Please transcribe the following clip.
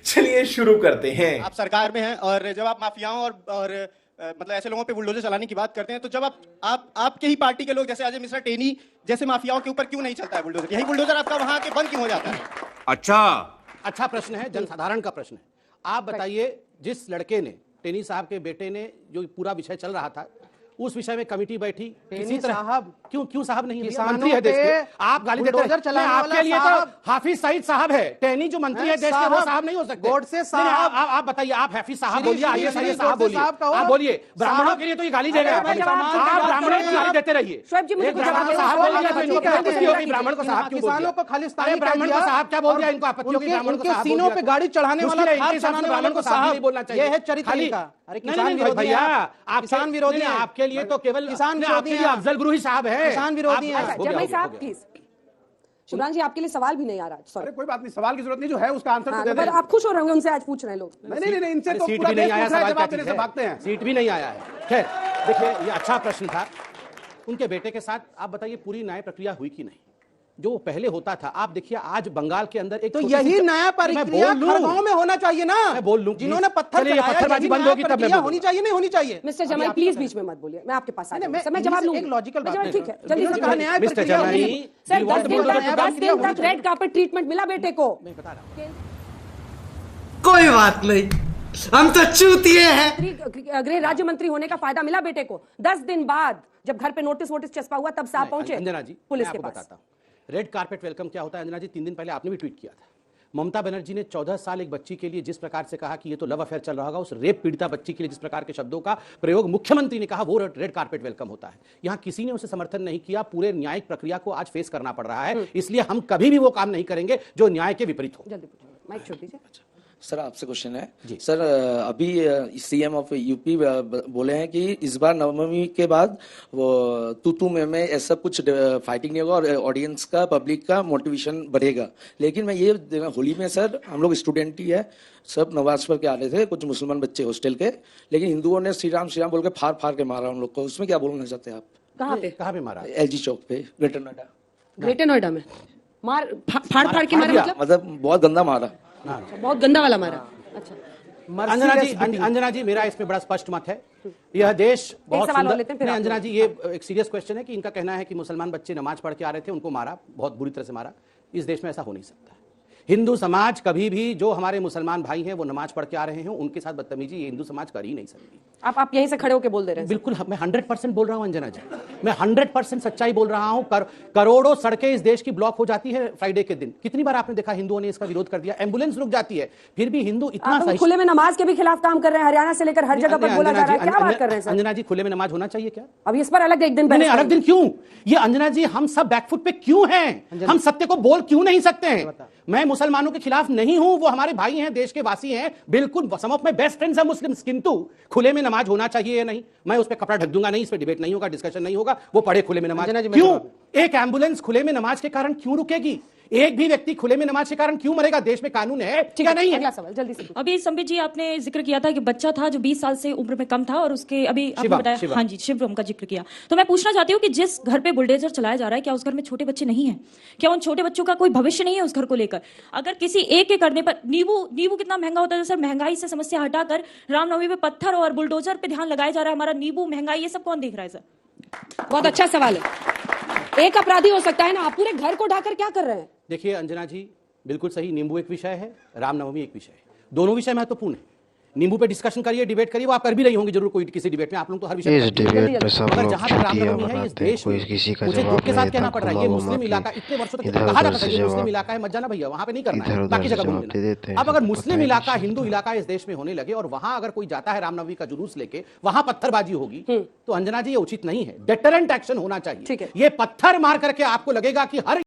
चलिए शुरू करते हैं। आप सरकार में हैं और जब आप माफियाओं और मतलब ऐसे लोगों पे बुलडोजर चलाने की बात करते हैं, तो जब आप आपके ही पार्टी के लोग जैसे अजय मिश्रा टेनी जैसे माफियाओं के ऊपर क्यों नहीं चलता है बुलडोजर? यही बुलडोजर आपका वहां आके बंद क्यों हो जाता है? अच्छा प्रश्न है, जनसाधारण का प्रश्न है। आप बताइए, जिस लड़के ने, टेनी साहब के बेटे ने, जो पूरा विषय चल रहा था, उस विषय में कमेटी बैठी, किसी तरह साहब क्यों साहब नहीं है, मंत्री है देश के, आप गाली देते हैं। आपके लिए तो हाफिज सईद साहब है, टेनी जो मंत्री है देश के, वो साहब नहीं हो सकते। गोडसे साहब, आप बताइए, आप हाफिज साहब बोलिए, आइए साहब बोलिए, आप बोलिए। ब्राह्मणों के लिए तो ये गाली दे रहे हैं, आप ब्राह्मणों को गाली देते रहिए। ब्राह्मण को साहब क्यों बोल दिया? खालिस्तानी ब्राह्मण को साहब क्या बोल दिया? इनको आपत्ति होगी, ब्राह्मण को सीनों पे गाड़ी चढ़ाने वाला ब्राह्मण को साहब नहीं बोलना चाहिए। ये है चरित्र का। अरे किसान विरोधी भैया, आप किसान विरोधी हैं, आपके लिए तो केवल किसान विरोधी हैं, अफजल गुरूही साहब है, किसान विरोधी हैं। जमाई साहब प्लीज। शिवराज जी, आपके लिए सवाल भी नहीं आ रहा। अरे कोई बात नहीं, सवाल की जरूरत नहीं, जो है उसका आंसर तो दे दें। आप खुश हो रहे होंगे, उनसे आज पूछ रहे हैं लोग। नहीं, इनसे तो सीट भी नहीं आया, सवाल जवाब देने से भागते हैं। सीट भी नहीं आया है। खैर देखिए, ये अच्छा प्रश्न था। उनके बेटे के साथ आप बताइए, पूरी न्याय प्रक्रिया हुई कि नहीं? जो पहले होता था, आप देखिए आज बंगाल के अंदर एक, तो यही नया प्रक्रिया खरगों में होना चाहिए ना। मैं बोल लूं, जिन्होंने पत्थरबाजी बंद होगी तब होनी चाहिए, नहीं होनी चाहिए। मिस्टर जमाई प्लीज बीच में मत बोलिए, मैं आपके पास मैं जवाब लूंगी। एक लॉजिकल बात है, ठीक है, जल्दी से कहा न्याय मिस्टर जमाई, सर 10 दिन तक रेड कार्पेट ट्रीटमेंट मिला बेटे को। मैं बता रहा हूं, कोई बात नहीं, हम तो चूतिए हैं। गृह राज्य मंत्री होने का फायदा मिला बेटे को। 10 दिन बाद जब घर पे नोटिस चस्पा हुआ, तब साहब पहुंचे अंजना जी, पुलिस के पास। बताता हूं, रेड कार्पेट वेलकम क्या होता है अंजना जी। 3 दिन पहले आपने भी ट्वीट किया था। ममता बनर्जी ने 14 साल एक बच्ची के लिए जिस प्रकार से कहा कि ये तो लव अफेयर चल रहा होगा, उस रेप पीड़िता बच्ची के लिए जिस प्रकार के शब्दों का प्रयोग मुख्यमंत्री ने कहा, वो रेड कार्पेट वेलकम होता है। यहां किसी ने उसे समर्थन नहीं किया। पूरे न्यायिक प्रक्रिया को आज फेस करना पड़ रहा है, इसलिए हम कभी भी वो काम नहीं करेंगे जो न्याय के विपरीत हो। जल्दी माइक छोड़ दीजिए। सर आपसे क्वेश्चन है सर, अभी सीएम ऑफ यूपी बोले हैं कि इस बार नवमी के बाद वो तू में ऐसा कुछ फाइटिंग नहीं होगा और ऑडियंस का, पब्लिक का मोटिवेशन बढ़ेगा। लेकिन मैं ये होली में सर, हम लोग स्टूडेंट ही है, सब नमाज पढ़ के आ रहे थे, कुछ मुसलमान बच्चे हॉस्टल के, लेकिन हिंदुओं ने श्री राम बोल के फाड़ के मारा हम लोग को। उसमें क्या बोलना चाहते हैं आप? कहाँ पे मारा? LG चौक पे, ग्रेटर नोएडा में मार फाड़ के मारा? मतलब बहुत गंदा मारा, बहुत गंदा वाला मारा। अच्छा अंजना जी, मेरा इसमें बड़ा स्पष्ट मत है। यह देश बहुत सुंदर। अंजना जी, ये एक सीरियस क्वेश्चन है कि इनका कहना है कि मुसलमान बच्चे नमाज पढ़ के आ रहे थे, उनको मारा, बहुत बुरी तरह से मारा। इस देश में ऐसा हो नहीं सकता। हिंदू समाज कभी भी, जो हमारे मुसलमान भाई हैं वो नमाज पढ़ के आ रहे हैं, उनके साथ बदतमीजी ये हिंदू समाज कर ही नहीं सकती। आप यहीं से खड़े होकर बोल दे रहे हैं। बिल्कुल, मैं 100% बोल रहा हूं अंजना जी, मैं 100% सच्चाई बोल रहा हूं। करोड़ों सड़कें इस देश की ब्लॉक हो जाती है फ्राइडे के दिन। कितनी बार आपने देखा हिंदुओं ने इसका विरोध कर दिया, एम्बुलेंस रुक जाती है, फिर भी हिंदू इतना सही। खुले में नमाज के भी खिलाफ काम कर रहे हैं, हरियाणा से लेकर हर जगह पर बोला जा रहा है। क्या बात कर रहे हैं अंजना जी? खुले में नमाज होना चाहिए क्या? अब इस पर अलग एक दिन पहले, अलग दिन क्यों? ये अंजना जी, हम सब बैकफुट पे क्यों हैं? हम सत्य को बोल क्यों नहीं सकते हैं? मैं मुसलमानों के खिलाफ नहीं हूं, वो हमारे भाई हैं, देश के वासी हैं, बिल्कुल some of my best friends are Muslims. किंतु खुले में नमाज होना चाहिए या नहीं, मैं उस पर कपड़ा ढक दूंगा नहीं, इस पर डिबेट नहीं होगा, डिस्कशन नहीं होगा। वो पढ़े खुले में नमाज। क्यों एक एम्बुलेंस खुले में नमाज के कारण क्यों रुकेगी? एक भी व्यक्ति खुले में नमाज के कारण क्यों मरेगा? देश में कानून है, ठीक है नहीं है? अगला सवाल जल्दी से। अभी संबित जी, आपने जिक्र किया था कि बच्चा था जो 20 साल से उम्र में कम था और उसके अभी आपने बताया, हाँ जी, शिवम का जिक्र किया। तो मैं पूछना चाहती हूँ कि जिस घर पे बुलडोजर चलाया जा रहा है, क्या उस घर में छोटे बच्चे नहीं है? क्या उन छोटे बच्चों का कोई भविष्य नहीं है उस घर को लेकर? अगर किसी एक के करने पर, नींबू कितना महंगा होता है सर, महंगाई से समस्या हटाकर रामनवमी पे पत्थर और बुलडोजर पे ध्यान लगाया जा रहा है। हमारा नींबू, महंगाई, ये सब कौन देख रहा है सर? बहुत अच्छा सवाल है। एक अपराधी हो सकता है ना, आप पूरे घर को ढाकर क्या कर रहे हैं? देखिए अंजना जी, बिल्कुल सही, नींबू एक विषय है, रामनवमी एक विषय है, दोनों विषय महत्वपूर्ण है। नींबू पे डिस्कशन करिए, डिबेट करिए, वो आप कर भी रही होंगे जरूर कोई किसी डिबेट में। आप लोग तो हर विषय इस डिबेट पे सब लोग जहां रामनवमी है इस देश में, किसी का मुझे जवाब दुख के साथ नहीं कहना देता। पड़ रहा है, ये मुस्लिम इलाका इतने वर्षों तक कहा जाता था, ये मुस्लिम इलाका है, मत जाना भैया, वहां पे नहीं करना है, बाकी जगह घूम लेना। अब अगर मुस्लिम इलाका, हिंदू इलाका इस देश में होने लगे और वहां अगर कोई जाता है रामनवमी का जुलूस लेके, वहां पत्थरबाजी होगी, तो अंजना जी ये उचित नहीं है। डेटरेंट एक्शन होना चाहिए। ये पत्थर मार करके आपको लगेगा कि हर